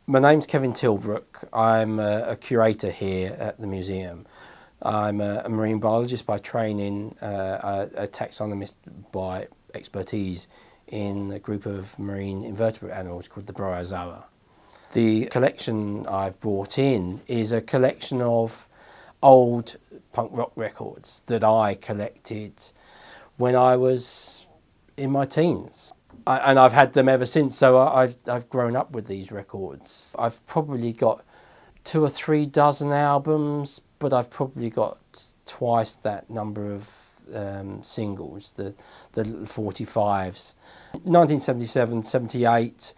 My name's Kevin Tilbrook. I'm a curator here at the museum. I'm a marine biologist by training, a taxonomist by expertise in a group of marine invertebrate animals called the Bryozoa. The collection I've brought in is a collection of old punk rock records that I collected when I was in my teens. And I've had them ever since, so I've grown up with these records. I've probably got 2 or 3 dozen albums, but I've probably got twice that number of singles, the 45s. 1977, 78,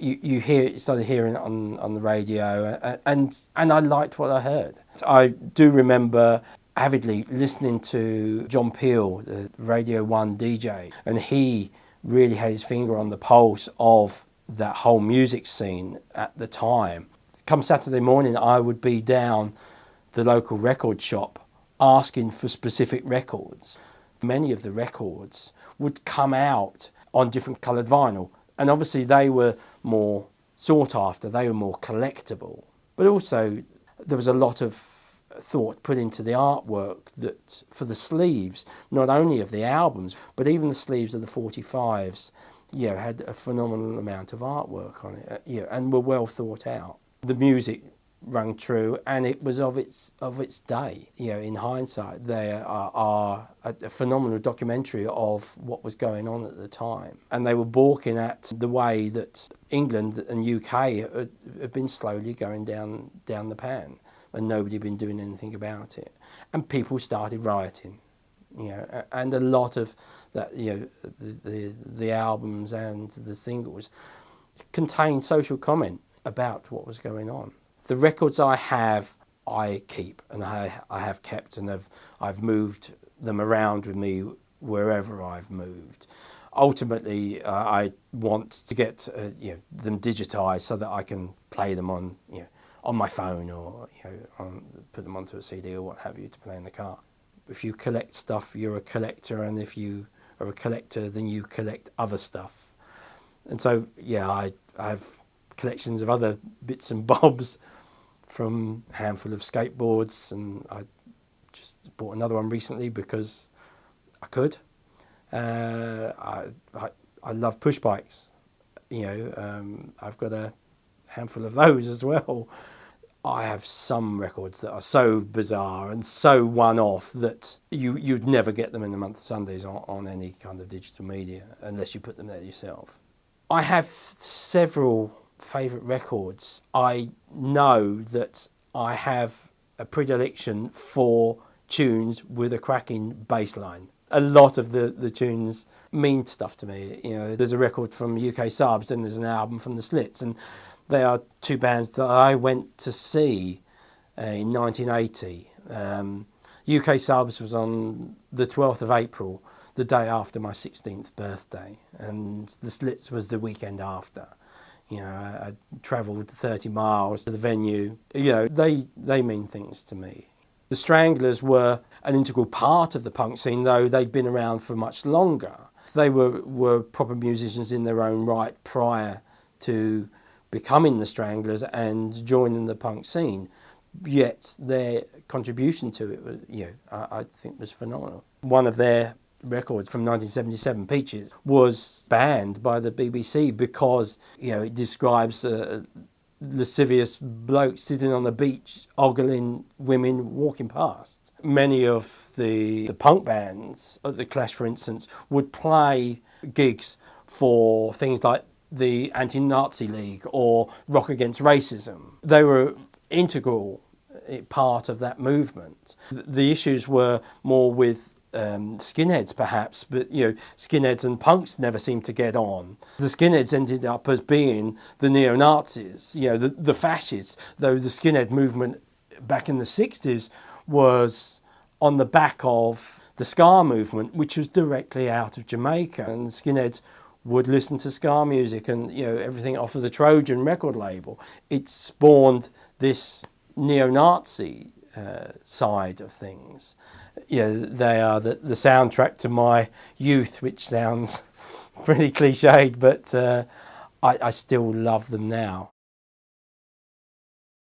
you started hearing it on the radio, and I liked what I heard. I do remember avidly listening to John Peel, the Radio 1 DJ, and he really had his finger on the pulse of that whole music scene at the time. Come Saturday morning, I would be down the local record shop asking for specific records. Many of the records would come out on different coloured vinyl, and obviously they were more sought after, they were more collectible. But also there was a lot of thought put into the artwork that for the sleeves, not only of the albums, but even the sleeves of the 45s, had a phenomenal amount of artwork on it, and were well thought out. The music rang true, and it was of its day. In hindsight, they are a phenomenal documentary of what was going on at the time, and they were balking at the way that England and UK had been slowly going down the pan, and nobody had been doing anything about it, and people started rioting. And a lot of that, the albums and the singles contain social comment about what was going on. The records I have, I keep, and I have kept, and I've moved them around with me wherever I've moved. Ultimately, I want to get them digitized so that I can play them on my phone, or put them onto a CD or what have you to play in the car. If you collect stuff, you're a collector, and if you are a collector, then you collect other stuff. And so, I have collections of other bits and bobs, from a handful of skateboards, and I just bought another one recently because I could. I love push bikes. I've got a handful of those as well. I have some records that are so bizarre and so one-off that you'd never get them in the month of Sundays on any kind of digital media unless you put them there yourself. I have several favourite records. I know that I have a predilection for tunes with a cracking bass line. A lot of the tunes mean stuff to me. There's a record from UK Subs and there's an album from the Slits, and they are 2 bands that I went to see in 1980. UK Subs was on the 12th of April, the day after my 16th birthday, and the Slits was the weekend after. I travelled 30 miles to the venue. They mean things to me. The Stranglers were an integral part of the punk scene, though they'd been around for much longer. They were proper musicians in their own right prior to becoming the Stranglers and joining the punk scene. Yet their contribution to it was, I think was phenomenal. One of their records from 1977, Peaches, was banned by the BBC because it describes a lascivious bloke sitting on the beach ogling women walking past. Many of the punk bands, the Clash for instance, would play gigs for things like the Anti-Nazi League or Rock Against Racism. They were integral part of that movement. The issues were more with skinheads perhaps, but skinheads and punks never seemed to get on. The skinheads ended up as being the neo-Nazis, the fascists, though the skinhead movement back in the 60s was on the back of the ska movement, which was directly out of Jamaica, and skinheads would listen to ska music and everything off of the Trojan record label. It spawned this neo-Nazi side of things. They are the soundtrack to my youth, which sounds pretty cliched, but I still love them now.